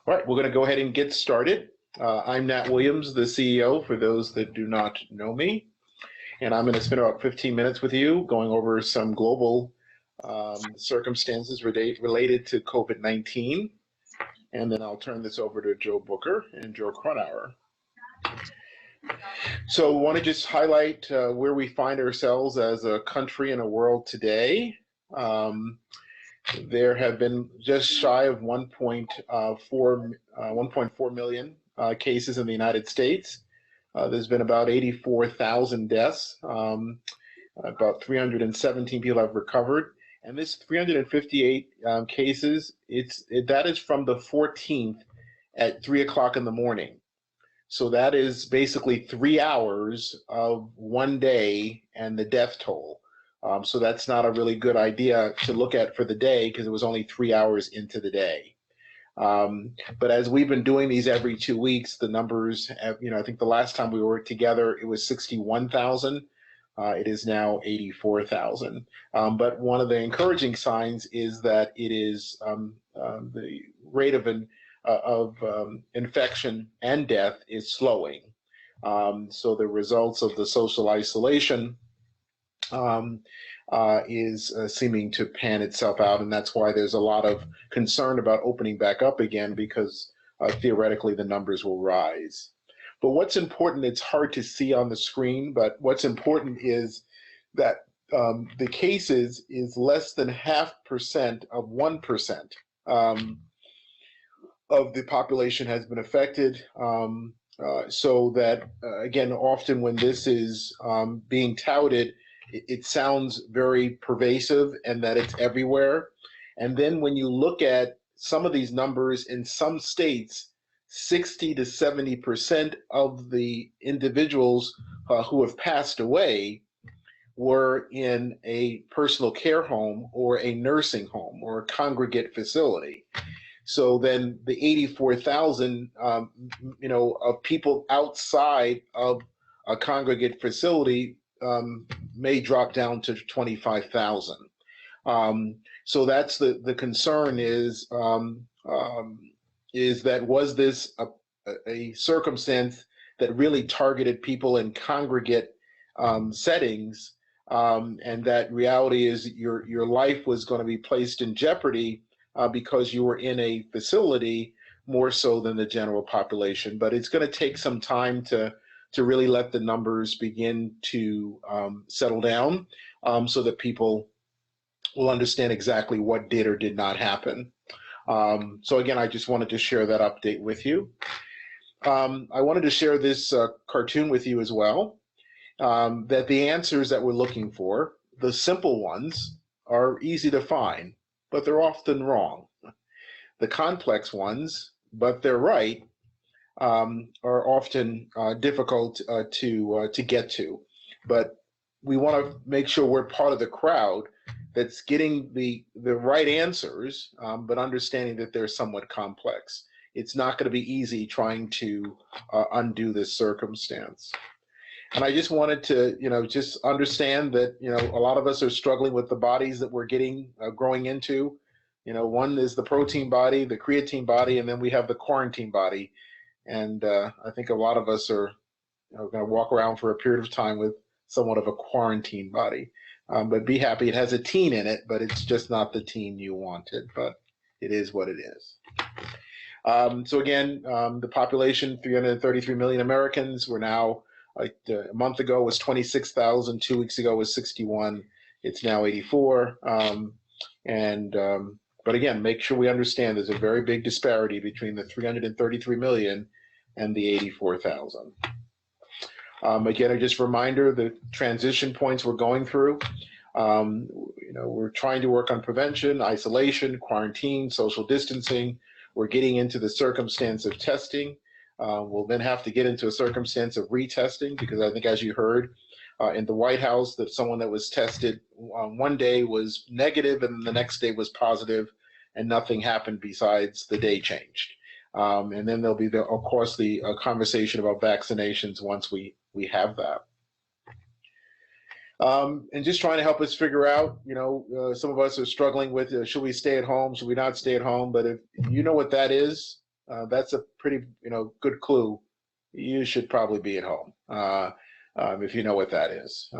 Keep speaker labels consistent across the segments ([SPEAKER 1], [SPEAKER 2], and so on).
[SPEAKER 1] All right, we're going to go ahead and get started. I'm Nat Williams, the CEO, for those that do not know me. And I'm going to spend about 15 minutes with you going over some global circumstances related to COVID-19. And then I'll turn this over to Joe Booker and Joe Cronauer. So I want to just highlight where we find ourselves as a country and a world today. There have been just shy of 1.4 million cases in the United States. There's been about 84,000 deaths. About 317 people have recovered. And this 358 cases, that is from the 14th at 3 o'clock in the morning. So that is basically 3 hours of one day and the death toll. So that's not a really good idea to look at for the day because it was only 3 hours into the day. But as we've been doing these every 2 weeks, the numbers have, I think the last time we were together, it was 61,000. It is now 84,000. But one of the encouraging signs is that it is the rate of infection and death is slowing. So the results of the social isolation is seeming to pan itself out, and that's why there's a lot of concern about opening back up again because theoretically the numbers will rise. But what's important, it's hard to see on the screen, but what's important is that the cases is less than 0.5% of 1% of the population has been affected. So that, again, often when this is being touted, it sounds very pervasive and that it's everywhere. And then when you look at some of these numbers in some states, 60 to 70% of the individuals who have passed away were in a personal care home or a nursing home or a congregate facility. So then the 84,000, of people outside of a congregate facility may drop down to 25,000. So that's the concern is that was this a circumstance that really targeted people in congregate settings, and that reality is your life was going to be placed in jeopardy because you were in a facility more so than the general population. But it's going to take some time to really let the numbers begin to settle down so that people will understand exactly what did or did not happen. So again, I just wanted to share that update with you. I wanted to share this cartoon with you as well, that the answers that we're looking for, the simple ones, are easy to find, but they're often wrong. The complex ones, but they're right, are often difficult to get to. But we want to make sure we're part of the crowd that's getting the right answers, but understanding that they're somewhat complex. It's not going to be easy trying to undo this circumstance. And I just wanted to, just understand that, a lot of us are struggling with the bodies that we're getting, growing into. One is the protein body, the creatine body, and then we have the quarantine body. And I think a lot of us are going to walk around for a period of time with somewhat of a quarantine body. But be happy, it has a teen in it, but it's just not the teen you wanted, but it is what it is. So again, the population, 333 million Americans. We're now, a month ago was 26,000, 2 weeks ago was 61, it's now 84. But again, make sure we understand there's a very big disparity between the 333 million and the 84,000. Again, just a reminder, the transition points we're going through. We're trying to work on prevention, isolation, quarantine, social distancing. We're getting into the circumstance of testing. We'll then have to get into a circumstance of retesting because I think, as you heard in the White House, that someone that was tested one day was negative and the next day was positive, and nothing happened besides the day changed. And then there'll be, of course, the conversation about vaccinations once we have that. And just trying to help us figure out, some of us are struggling with, should we stay at home? Should we not stay at home? But if you know what that is, that's a pretty, good clue. You should probably be at home, if you know what that is.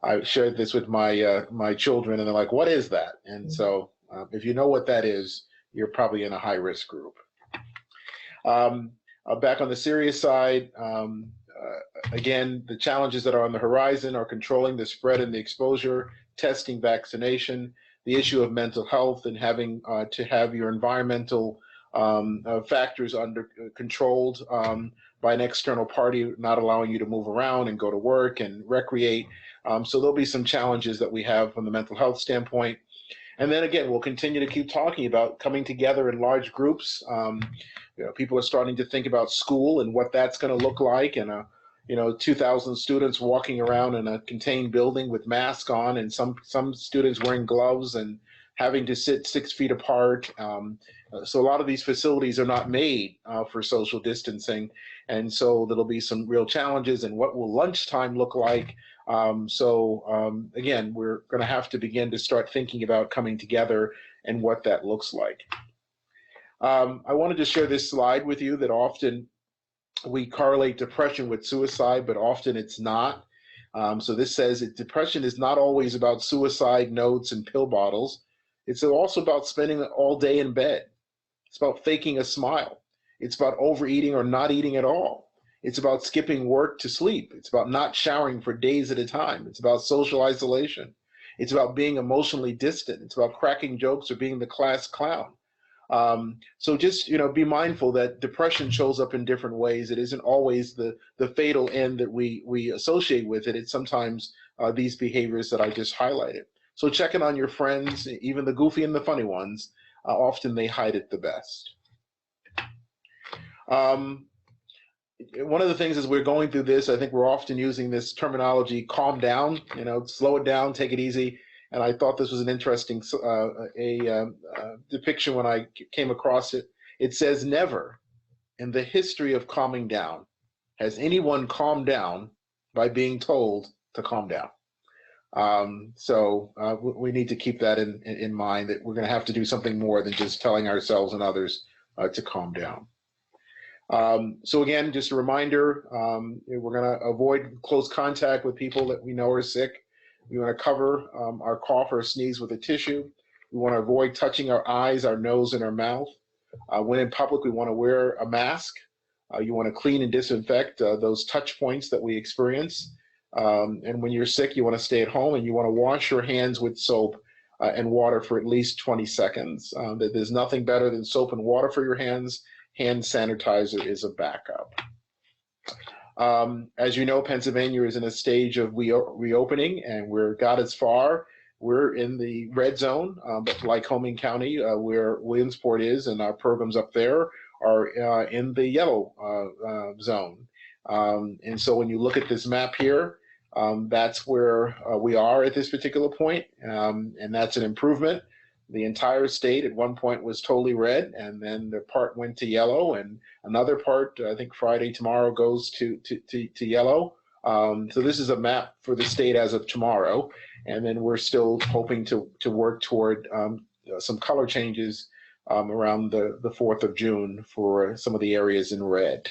[SPEAKER 1] I shared this with my children, and they're like, "What is that?" And so, if you know what that is, you're probably in a high risk group. Back on the serious side, again, the challenges that are on the horizon are controlling the spread and the exposure, testing, vaccination, the issue of mental health, and having to have your environmental factors under controlled by an external party, not allowing you to move around and go to work and recreate. So there'll be some challenges that we have from the mental health standpoint. And then again, we'll continue to keep talking about coming together in large groups. People are starting to think about school and what that's going to look like, and 2,000 students walking around in a contained building with masks on, and some students wearing gloves and having to sit 6 feet apart. So a lot of these facilities are not made for social distancing, and so there'll be some real challenges. And what will lunchtime look like? Again, we're going to have to begin to start thinking about coming together and what that looks like. I wanted to share this slide with you that often we correlate depression with suicide, but often it's not. So this says that depression is not always about suicide notes and pill bottles. It's also about spending all day in bed. It's about faking a smile. It's about overeating or not eating at all. It's about skipping work to sleep. It's about not showering for days at a time. It's about social isolation. It's about being emotionally distant. It's about cracking jokes or being the class clown. So just, be mindful that depression shows up in different ways. It isn't always the fatal end that we associate with it. It's sometimes these behaviors that I just highlighted. So checking on your friends, even the goofy and the funny ones, often they hide it the best. One of the things as we're going through this, I think we're often using this terminology, calm down, slow it down, take it easy. And I thought this was an interesting depiction when I came across it. It says, never in the history of calming down has anyone calmed down by being told to calm down. We need to keep that in mind, that we're going to have to do something more than just telling ourselves and others to calm down. So again, just a reminder, we're going to avoid close contact with people that we know are sick. We want to cover our cough or sneeze with a tissue. We want to avoid touching our eyes, our nose, and our mouth. When in public, we want to wear a mask. You want to clean and disinfect those touch points that we experience. And when you're sick, you want to stay at home, and you want to wash your hands with soap and water for at least 20 seconds. There's nothing better than soap and water for your hands. Hand sanitizer is a backup. As you know, Pennsylvania is in a stage of reopening, and we're got as far. We're in the red zone, but Lycoming County, where Williamsport is, and our programs up there are in the yellow zone. And so when you look at this map here, that's where we are at this particular point, and that's an improvement. The entire state at one point was totally red, and then the part went to yellow, and another part, I think Friday, tomorrow, goes to yellow. So this is a map for the state as of tomorrow, and then we're still hoping to work toward some color changes around the 4th of June for some of the areas in red.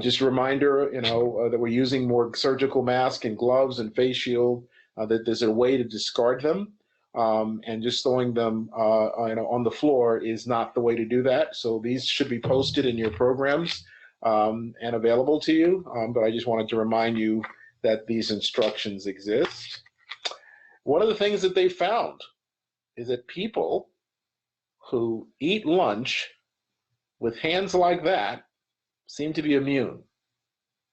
[SPEAKER 1] Just a reminder, that we're using more surgical masks and gloves and face shield, that there's a way to discard them. And just throwing them on the floor is not the way to do that. So these should be posted in your programs and available to you. But I just wanted to remind you that these instructions exist. One of the things that they found is that people who eat lunch with hands like that seem to be immune.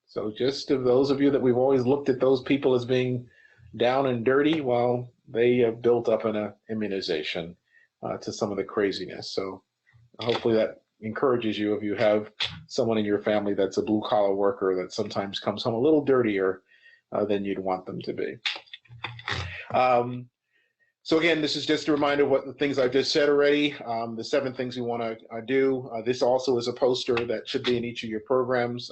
[SPEAKER 1] So just of those of you that we've always looked at those people as being down and dirty, well, they have built up an immunization to some of the craziness. So hopefully that encourages you if you have someone in your family that's a blue-collar worker that sometimes comes home a little dirtier than you'd want them to be. So again, this is just a reminder of what the things I've just said already, the 7 things we want to do. This also is a poster that should be in each of your programs.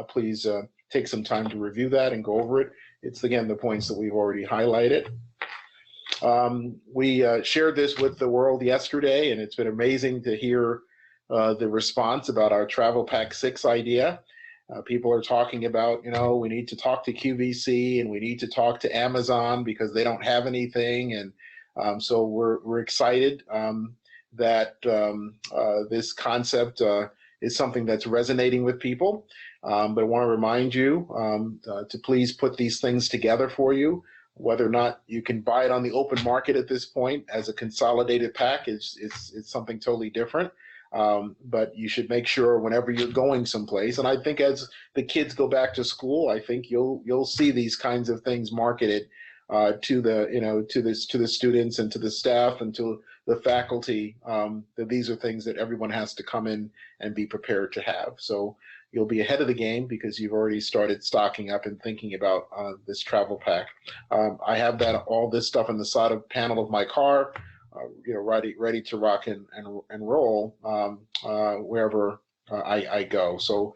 [SPEAKER 1] Please take some time to review that and go over it. It's, again, the points that we've already highlighted. We shared this with the world yesterday, and it's been amazing to hear the response about our Travel Pack 6 idea. People are talking about, we need to talk to QVC and we need to talk to Amazon because they don't have anything. And so we're excited that this concept is something that's resonating with people. But I want to remind you to please put these things together for you. Whether or not you can buy it on the open market at this point as a consolidated package, it's something totally different. But you should make sure whenever you're going someplace, and I think as the kids go back to school, I think you'll see these kinds of things marketed to the students and to the staff and to the faculty, that these are things that everyone has to come in and be prepared to have. So you'll be ahead of the game because you've already started stocking up and thinking about this travel pack. I have all this stuff in the side panel of my car, ready to rock and roll wherever I go. So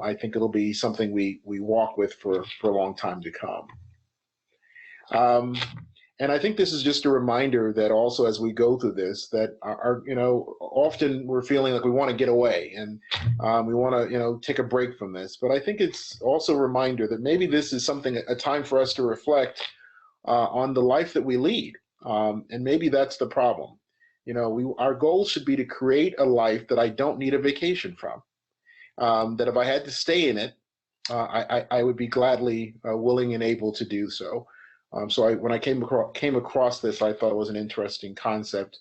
[SPEAKER 1] I think it'll be something we walk with for a long time to come. And I think this is just a reminder that also as we go through this, that often we're feeling like we want to get away and we want to, take a break from this. But I think it's also a reminder that maybe this is a time for us to reflect on the life that we lead. And maybe that's the problem. Our goal should be to create a life that I don't need a vacation from. That if I had to stay in it, I would be gladly willing and able to do so. So when I came across this, I thought it was an interesting concept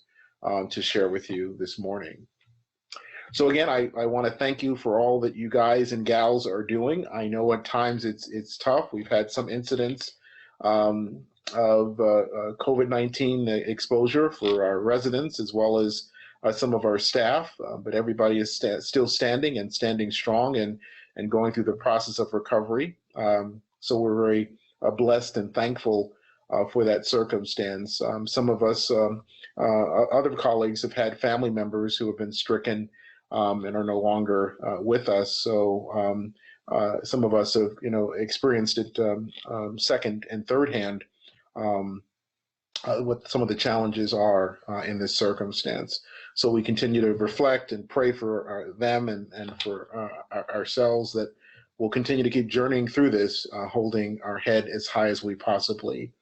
[SPEAKER 1] to share with you this morning. So again, I want to thank you for all that you guys and gals are doing. I know at times it's tough. We've had some incidents of COVID-19 exposure for our residents as well as some of our staff, but everybody is still standing and standing strong and going through the process of recovery. So we're very blessed and thankful for that circumstance. Some of us, other colleagues, have had family members who have been stricken and are no longer with us. So some of us have, experienced it second and third hand. What some of the challenges are in this circumstance. So we continue to reflect and pray for them and for ourselves that we'll continue to keep journeying through this, holding our head as high as we possibly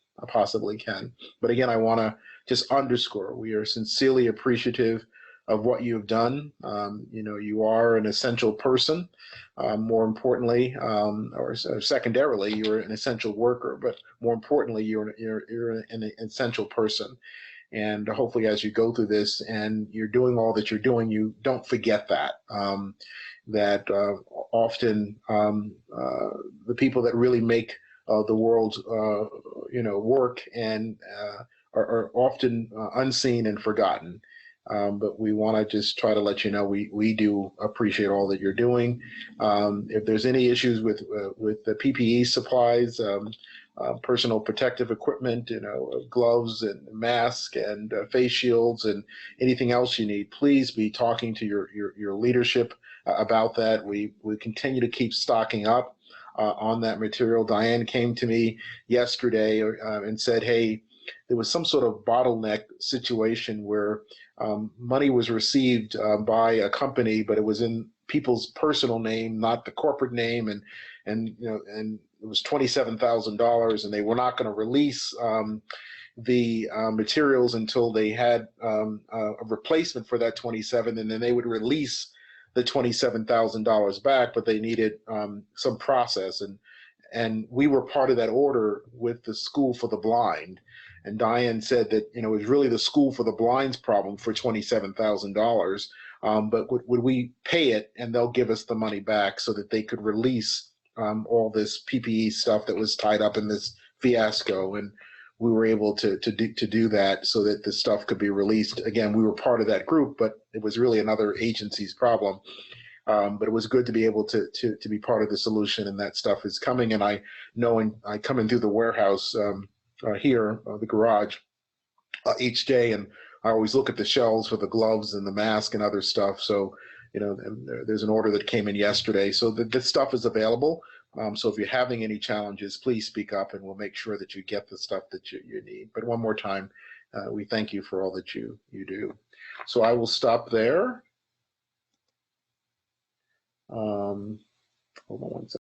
[SPEAKER 1] can. But again, I want to just underscore, we are sincerely appreciative of what you've done. You are an essential person. More importantly, or secondarily, you're an essential worker. But more importantly, you're an essential person. And hopefully, as you go through this and you're doing all that you're doing, you don't forget that. That often the people that really make the world, work and are often unseen and forgotten. But we want to just try to let you know we do appreciate all that you're doing. If there's any issues with the PPE supplies, personal protective equipment, gloves and masks and face shields and anything else you need, please be talking to your leadership about that. We continue to keep stocking up on that material. Diane came to me yesterday and said, hey, there was some sort of bottleneck situation where money was received by a company, but it was in people's personal name, not the corporate name, and it was $27,000, and they were not going to release the materials until they had a replacement for that 27, and then they would release the $27,000 back, but they needed some process, and we were part of that order with the School for the Blind. And Diane said that it was really the School for the Blind's problem for $27,000, but would we pay it and they'll give us the money back so that they could release all this PPE stuff that was tied up in this fiasco, and we were able to do that so that the stuff could be released. Again, we were part of that group, but it was really another agency's problem. But it was good to be able to be part of the solution, and that stuff is coming. And I know, and I come in through the warehouse here, the garage, each day, and I always look at the shelves for the gloves and the mask and other stuff. So, there's an order that came in yesterday, so this stuff is available. So if you're having any challenges, please speak up and we'll make sure that you get the stuff that you need. But one more time, we thank you for all that you do. So I will stop there. Hold on one second.